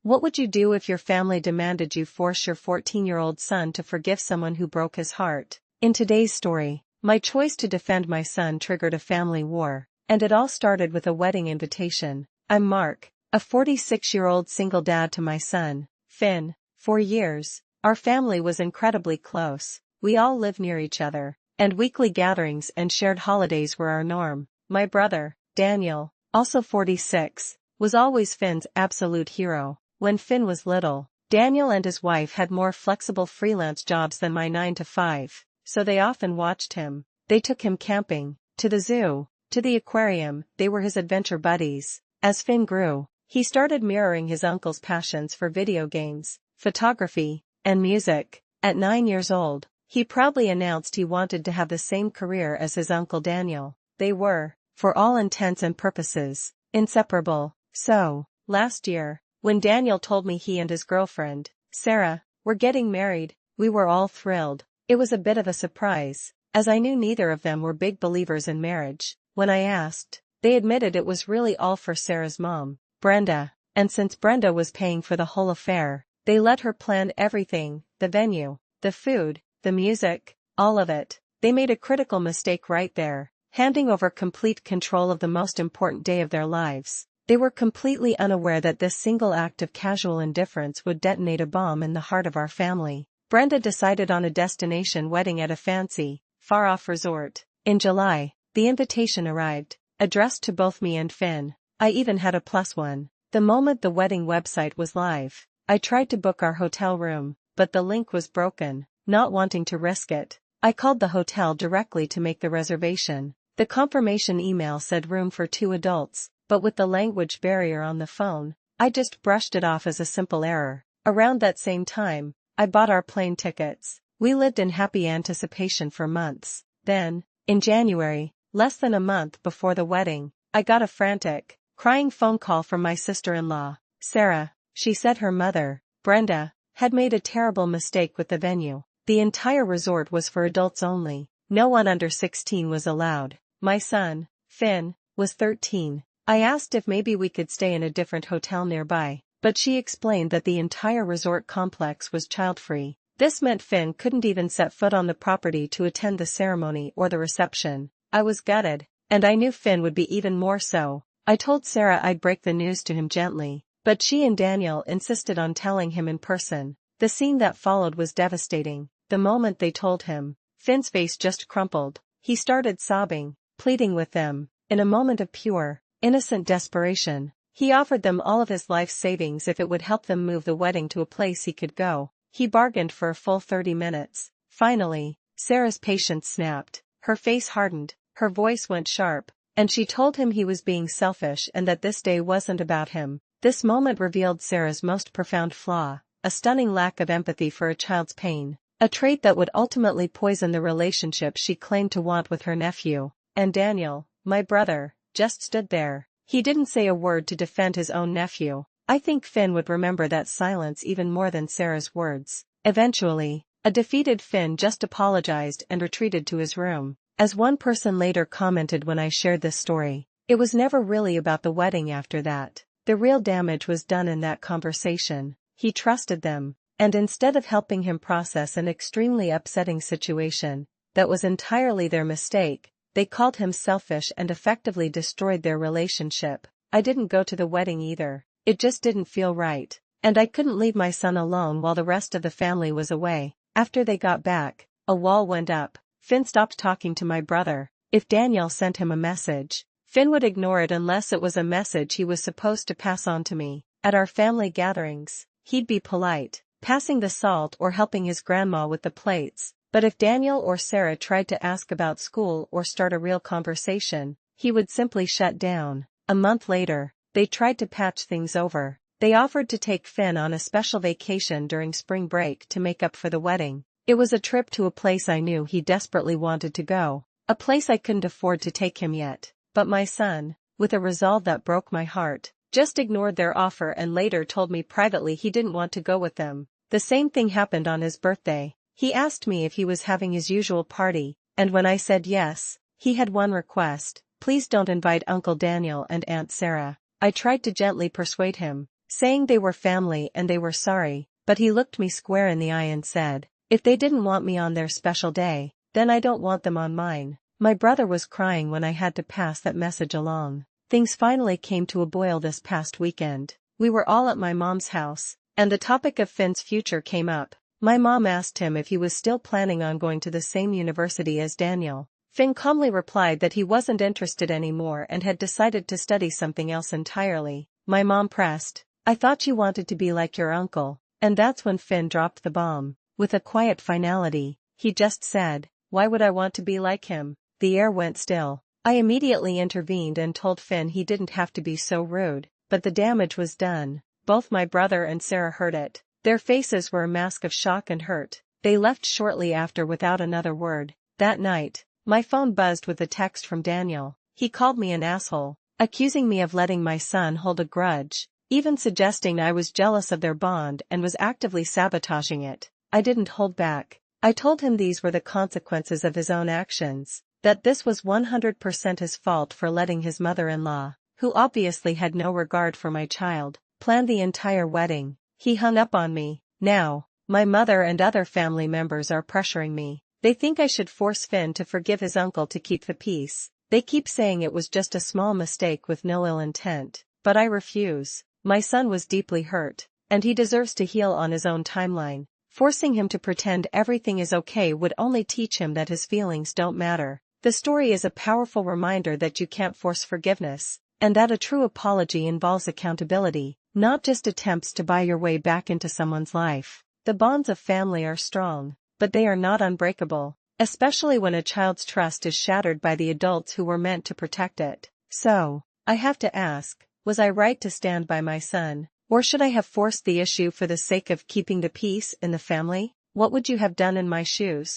What would you do if your family demanded you force your 14-year-old son to forgive someone who broke his heart? In today's story, my choice to defend my son triggered a family war, and it all started with a wedding invitation. I'm Mark, a 46-year-old single dad to my son, Finn. For years, our family was incredibly close. We all lived near each other, and weekly gatherings and shared holidays were our norm. My brother, Daniel, also 46, was always Finn's absolute hero. When Finn was little, Daniel and his wife had more flexible freelance jobs than my 9-to-5, so they often watched him. They took him camping, to the zoo, to the aquarium. They were his adventure buddies. As Finn grew, he started mirroring his uncle's passions for video games, photography, and music. At 9 years old, he proudly announced he wanted to have the same career as his uncle Daniel. They were, for all intents and purposes, inseparable. So, last year, when Daniel told me he and his girlfriend, Sarah, were getting married, we were all thrilled. It was a bit of a surprise, as I knew neither of them were big believers in marriage. When I asked, they admitted it was really all for Sarah's mom, Brenda, and since Brenda was paying for the whole affair, they let her plan everything: the venue, the food, the music, all of it. They made a critical mistake right there, handing over complete control of the most important day of their lives. They were completely unaware that this single act of casual indifference would detonate a bomb in the heart of our family. Brenda decided on a destination wedding at a fancy, far-off resort. In July, the invitation arrived, addressed to both me and Finn. I even had a plus one. The moment the wedding website was live, I tried to book our hotel room, but the link was broken. Not wanting to risk it, I called the hotel directly to make the reservation. The confirmation email said room for 2 adults, but with the language barrier on the phone, I just brushed it off as a simple error. Around that same time, I bought our plane tickets. We lived in happy anticipation for months. Then, in January, less than a month before the wedding, I got a frantic, crying phone call from my sister-in-law, Sarah. She said her mother, Brenda, had made a terrible mistake with the venue. The entire resort was for adults only. No one under 16 was allowed. My son, Finn, was 13. I asked if maybe we could stay in a different hotel nearby, but she explained that the entire resort complex was child-free. This meant Finn couldn't even set foot on the property to attend the ceremony or the reception. I was gutted, and I knew Finn would be even more so. I told Sarah I'd break the news to him gently, but she and Daniel insisted on telling him in person. The scene that followed was devastating. The moment they told him, Finn's face just crumpled. He started sobbing, pleading with them. In a moment of pure, innocent desperation, he offered them all of his life savings if it would help them move the wedding to a place he could go. He bargained for a full 30 minutes. Finally, Sarah's patience snapped. Her face hardened, her voice went sharp, and she told him he was being selfish and that this day wasn't about him. This moment revealed Sarah's most profound flaw, a stunning lack of empathy for a child's pain, a trait that would ultimately poison the relationship she claimed to want with her nephew. And Daniel, my brother, just stood there. He didn't say a word to defend his own nephew. I think Finn would remember that silence even more than Sarah's words. Eventually, a defeated Finn just apologized and retreated to his room. As one person later commented when I shared this story, it was never really about the wedding after that. The real damage was done in that conversation. He trusted them, and instead of helping him process an extremely upsetting situation that was entirely their mistake, they called him selfish and effectively destroyed their relationship. I didn't go to the wedding either. It just didn't feel right, and I couldn't leave my son alone while the rest of the family was away. After they got back, a wall went up. Finn stopped talking to my brother. If Daniel sent him a message, Finn would ignore it unless it was a message he was supposed to pass on to me. At our family gatherings, he'd be polite, passing the salt or helping his grandma with the plates, but if Daniel or Sarah tried to ask about school or start a real conversation, he would simply shut down. A month later, they tried to patch things over. They offered to take Finn on a special vacation during spring break to make up for the wedding. It was a trip to a place I knew he desperately wanted to go, a place I couldn't afford to take him yet. But my son, with a resolve that broke my heart, just ignored their offer and later told me privately he didn't want to go with them. The same thing happened on his birthday. He asked me if he was having his usual party, and when I said yes, he had one request: please don't invite Uncle Daniel and Aunt Sarah. I tried to gently persuade him, saying they were family and they were sorry, but he looked me square in the eye and said, "If they didn't want me on their special day, then I don't want them on mine." My brother was crying when I had to pass that message along. Things finally came to a boil this past weekend. We were all at my mom's house, and the topic of Finn's future came up. My mom asked him if he was still planning on going to the same university as Daniel. Finn calmly replied that he wasn't interested anymore and had decided to study something else entirely. My mom pressed, "I thought you wanted to be like your uncle," and that's when Finn dropped the bomb. With a quiet finality, he just said, "Why would I want to be like him?" The air went still. I immediately intervened and told Finn he didn't have to be so rude, but the damage was done. Both my brother and Sarah heard it. Their faces were a mask of shock and hurt. They left shortly after without another word. That night, my phone buzzed with a text from Daniel. He called me an asshole, accusing me of letting my son hold a grudge, even suggesting I was jealous of their bond and was actively sabotaging it. I didn't hold back. I told him these were the consequences of his own actions, that this was 100% his fault for letting his mother-in-law, who obviously had no regard for my child, plan the entire wedding. He hung up on me. Now, my mother and other family members are pressuring me. They think I should force Finn to forgive his uncle to keep the peace. They keep saying it was just a small mistake with no ill intent, but I refuse. My son was deeply hurt, and he deserves to heal on his own timeline. Forcing him to pretend everything is okay would only teach him that his feelings don't matter. The story is a powerful reminder that you can't force forgiveness, and that a true apology involves accountability, not just attempts to buy your way back into someone's life. The bonds of family are strong, but they are not unbreakable, especially when a child's trust is shattered by the adults who were meant to protect it. So, I have to ask, was I right to stand by my son, or should I have forced the issue for the sake of keeping the peace in the family? What would you have done in my shoes?